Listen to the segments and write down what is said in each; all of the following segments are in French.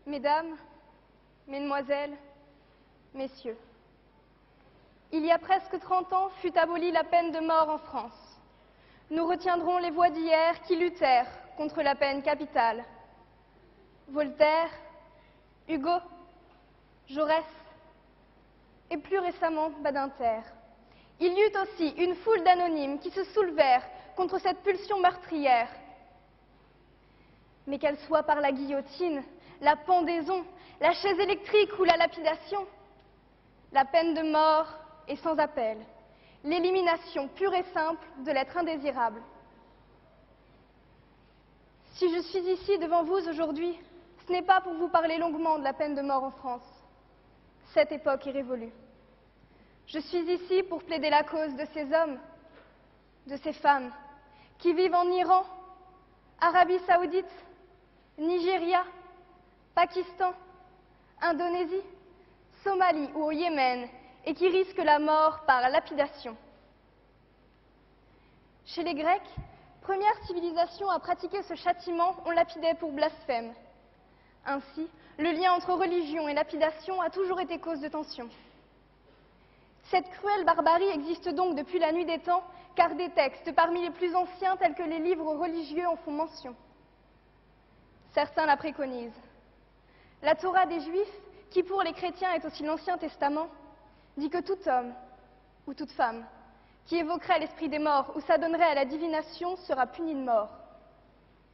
Mesdames, Mesdemoiselles, Messieurs, il y a presque 30 ans fut abolie la peine de mort en France. Nous retiendrons les voix d'hier qui luttèrent contre la peine capitale. Voltaire, Hugo, Jaurès et plus récemment Badinter. Il y eut aussi une foule d'anonymes qui se soulevèrent contre cette pulsion meurtrière. Mais qu'elle soit par la guillotine, la pendaison, la chaise électrique ou la lapidation, la peine de mort est sans appel, l'élimination pure et simple de l'être indésirable. Si je suis ici devant vous aujourd'hui, ce n'est pas pour vous parler longuement de la peine de mort en France. Cette époque est révolue. Je suis ici pour plaider la cause de ces hommes, de ces femmes, qui vivent en Iran, Arabie Saoudite, Nigeria, Pakistan, Indonésie, Somalie ou au Yémen, et qui risquent la mort par lapidation. Chez les Grecs, première civilisation à pratiquer ce châtiment, on lapidait pour blasphème. Ainsi, le lien entre religion et lapidation a toujours été cause de tension. Cette cruelle barbarie existe donc depuis la nuit des temps, car des textes parmi les plus anciens tels que les livres religieux en font mention. Certains la préconisent. La Torah des Juifs, qui pour les chrétiens est aussi l'Ancien Testament, dit que tout homme ou toute femme qui évoquerait l'esprit des morts ou s'adonnerait à la divination sera puni de mort.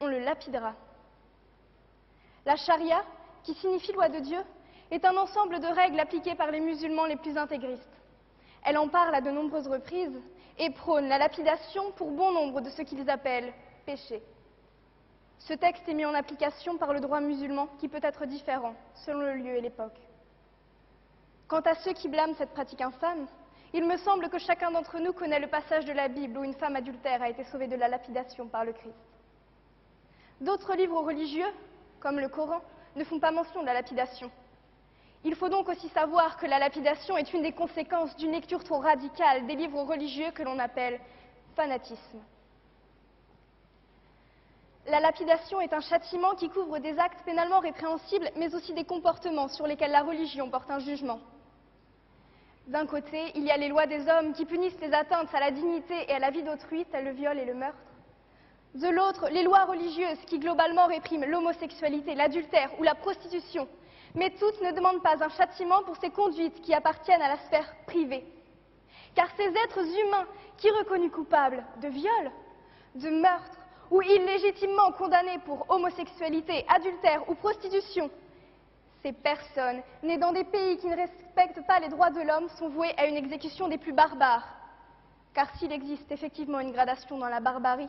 On le lapidera. La charia, qui signifie loi de Dieu, est un ensemble de règles appliquées par les musulmans les plus intégristes. Elle en parle à de nombreuses reprises et prône la lapidation pour bon nombre de ce qu'ils appellent péchés. Ce texte est mis en application par le droit musulman qui peut être différent selon le lieu et l'époque. Quant à ceux qui blâment cette pratique infâme, il me semble que chacun d'entre nous connaît le passage de la Bible où une femme adultère a été sauvée de la lapidation par le Christ. D'autres livres religieux, comme le Coran, ne font pas mention de la lapidation. Il faut donc aussi savoir que la lapidation est une des conséquences d'une lecture trop radicale des livres religieux que l'on appelle fanatisme. La lapidation est un châtiment qui couvre des actes pénalement répréhensibles, mais aussi des comportements sur lesquels la religion porte un jugement. D'un côté, il y a les lois des hommes qui punissent les atteintes à la dignité et à la vie d'autrui, telles le viol et le meurtre. De l'autre, les lois religieuses qui globalement répriment l'homosexualité, l'adultère ou la prostitution, mais toutes ne demandent pas un châtiment pour ces conduites qui appartiennent à la sphère privée. Car ces êtres humains qui, reconnus coupables de viol, de meurtre, ou illégitimement condamnés pour homosexualité, adultère ou prostitution, ces personnes, nées dans des pays qui ne respectent pas les droits de l'homme, sont vouées à une exécution des plus barbares. Car s'il existe effectivement une gradation dans la barbarie,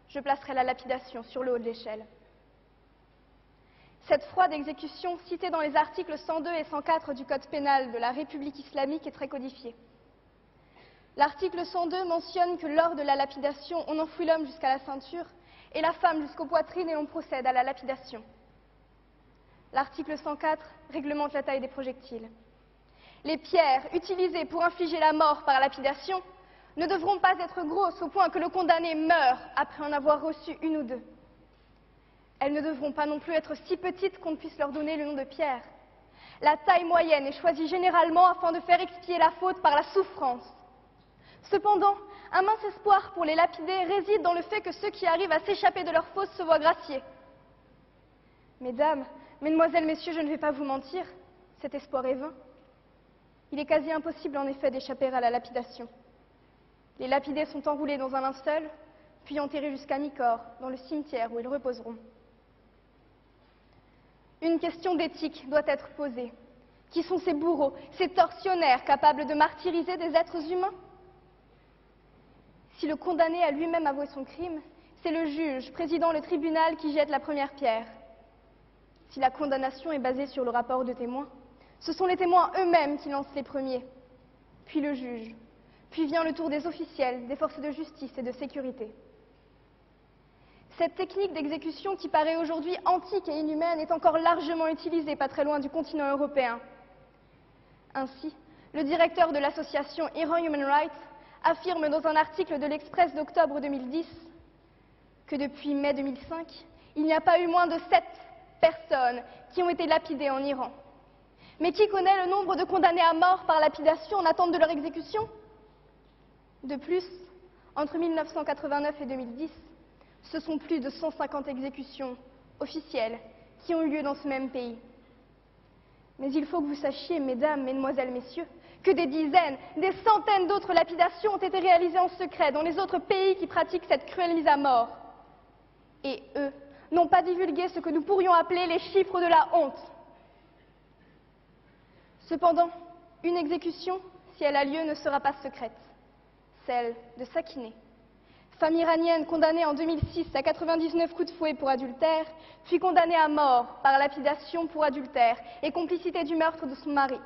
je placerai la lapidation sur le haut de l'échelle. Cette froide exécution, citée dans les articles 102 et 104 du Code pénal de la République islamique, est très codifiée. L'article 102 mentionne que lors de la lapidation, on enfouit l'homme jusqu'à la ceinture et la femme jusqu'aux poitrines et on procède à la lapidation. L'article 104 réglemente la taille des projectiles. Les pierres utilisées pour infliger la mort par lapidation ne devront pas être grosses au point que le condamné meure après en avoir reçu une ou deux. Elles ne devront pas non plus être si petites qu'on ne puisse leur donner le nom de pierre. La taille moyenne est choisie généralement afin de faire expier la faute par la souffrance. Cependant, un mince espoir pour les lapidés réside dans le fait que ceux qui arrivent à s'échapper de leur fosse se voient graciés. Mesdames, Mesdemoiselles, Messieurs, je ne vais pas vous mentir, cet espoir est vain. Il est quasi impossible en effet d'échapper à la lapidation. Les lapidés sont enroulés dans un linceul, puis enterrés jusqu'à mi-corps dans le cimetière où ils reposeront. Une question d'éthique doit être posée. Qui sont ces bourreaux, ces tortionnaires capables de martyriser des êtres humains? Si le condamné a lui-même avoué son crime, c'est le juge, présidant le tribunal, qui jette la première pierre. Si la condamnation est basée sur le rapport de témoins, ce sont les témoins eux-mêmes qui lancent les premiers, puis le juge, puis vient le tour des officiels, des forces de justice et de sécurité. Cette technique d'exécution qui paraît aujourd'hui antique et inhumaine est encore largement utilisée pas très loin du continent européen. Ainsi, le directeur de l'association Iran Human Rights affirme dans un article de l'Express d'octobre 2010 que depuis mai 2005, il n'y a pas eu moins de 7 personnes personnes qui ont été lapidées en Iran. Mais qui connaît le nombre de condamnés à mort par lapidation en attente de leur exécution? De plus, entre 1989 et 2010, ce sont plus de 150 exécutions officielles qui ont eu lieu dans ce même pays. Mais il faut que vous sachiez, mesdames, mesdemoiselles, messieurs, que des dizaines, des centaines d'autres lapidations ont été réalisées en secret dans les autres pays qui pratiquent cette cruelle mise à mort. Et eux n'ont pas divulgué ce que nous pourrions appeler les chiffres de la honte. Cependant, une exécution, si elle a lieu, ne sera pas secrète. Celle de Sakineh, femme iranienne condamnée en 2006 à 99 coups de fouet pour adultère, puis condamnée à mort par lapidation pour adultère et complicité du meurtre de son mari.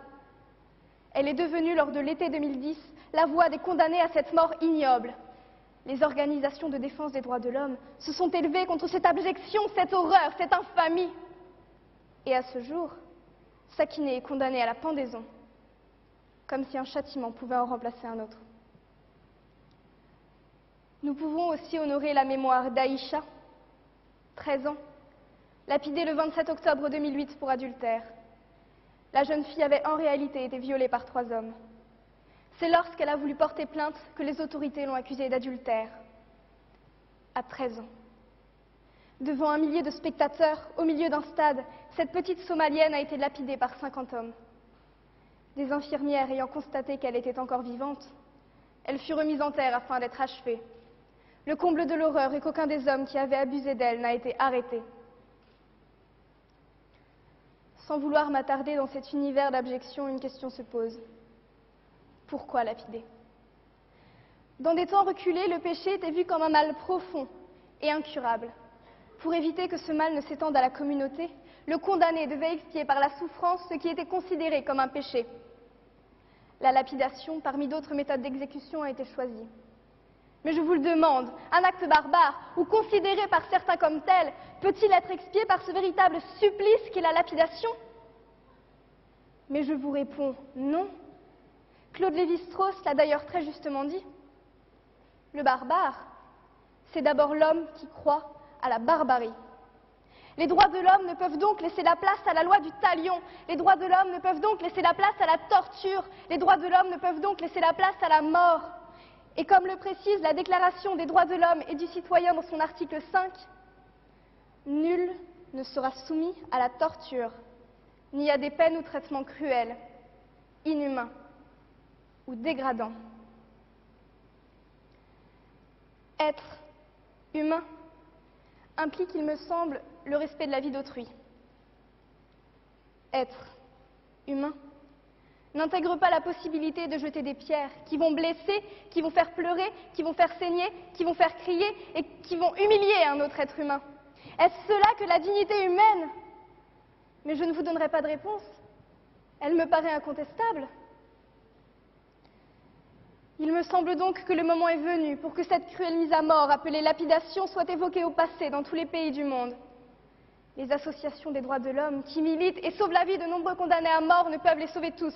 Elle est devenue, lors de l'été 2010, la voix des condamnés à cette mort ignoble. Les organisations de défense des droits de l'homme se sont élevées contre cette abjection, cette horreur, cette infamie. Et à ce jour, Sakineh est condamnée à la pendaison, comme si un châtiment pouvait en remplacer un autre. Nous pouvons aussi honorer la mémoire d'Aïcha, 13 ans, lapidée le 27 octobre 2008 pour adultère. La jeune fille avait en réalité été violée par 3 hommes. C'est lorsqu'elle a voulu porter plainte que les autorités l'ont accusée d'adultère. À 13 ans. Devant un millier de spectateurs, au milieu d'un stade, cette petite Somalienne a été lapidée par 50 hommes. Des infirmières ayant constaté qu'elle était encore vivante, elle fut remise en terre afin d'être achevée. Le comble de l'horreur est qu'aucun des hommes qui avaient abusé d'elle n'a été arrêté. Sans vouloir m'attarder dans cet univers d'abjection, une question se pose. Pourquoi lapider? Dans des temps reculés, le péché était vu comme un mal profond et incurable. Pour éviter que ce mal ne s'étende à la communauté, le condamné devait expier par la souffrance ce qui était considéré comme un péché. La lapidation, parmi d'autres méthodes d'exécution, a été choisie. Mais je vous le demande, un acte barbare, ou considéré par certains comme tel, peut-il être expié par ce véritable supplice qu'est la lapidation? Mais je vous réponds non. Claude Lévi-Strauss l'a d'ailleurs très justement dit. Le barbare, c'est d'abord l'homme qui croit à la barbarie. Les droits de l'homme ne peuvent donc laisser la place à la loi du talion. Les droits de l'homme ne peuvent donc laisser la place à la torture. Les droits de l'homme ne peuvent donc laisser la place à la mort. Et comme le précise la Déclaration des droits de l'homme et du citoyen dans son article 5, nul ne sera soumis à la torture, ni à des peines ou traitements cruels, inhumains ou dégradants. Être humain implique, il me semble, le respect de la vie d'autrui. Être humain n'intègre pas la possibilité de jeter des pierres qui vont blesser, qui vont faire pleurer, qui vont faire saigner, qui vont faire crier et qui vont humilier un autre être humain. Est-ce cela que la dignité humaine? Mais je ne vous donnerai pas de réponse. Elle me paraît incontestable. Il me semble donc que le moment est venu pour que cette cruelle mise à mort appelée lapidation soit évoquée au passé dans tous les pays du monde. Les associations des droits de l'homme qui militent et sauvent la vie de nombreux condamnés à mort ne peuvent les sauver tous.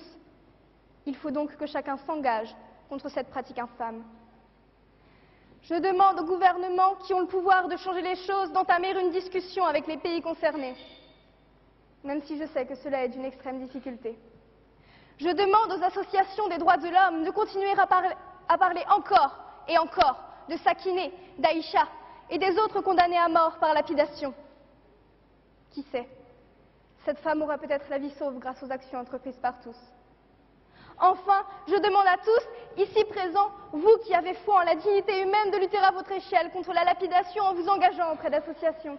Il faut donc que chacun s'engage contre cette pratique infâme. Je demande aux gouvernements qui ont le pouvoir de changer les choses d'entamer une discussion avec les pays concernés, même si je sais que cela est d'une extrême difficulté. Je demande aux associations des droits de l'homme de continuer à parler encore et encore de Sakineh, d'Aïcha et des autres condamnés à mort par lapidation. Qui sait, cette femme aura peut-être la vie sauve grâce aux actions entreprises par tous. Enfin, je demande à tous, ici présents, vous qui avez foi en la dignité humaine, de lutter à votre échelle contre la lapidation en vous engageant auprès d'associations.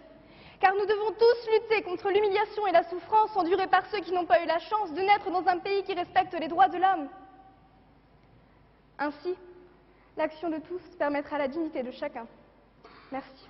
Car nous devons tous lutter contre l'humiliation et la souffrance endurées par ceux qui n'ont pas eu la chance de naître dans un pays qui respecte les droits de l'homme. Ainsi, l'action de tous permettra la dignité de chacun. Merci.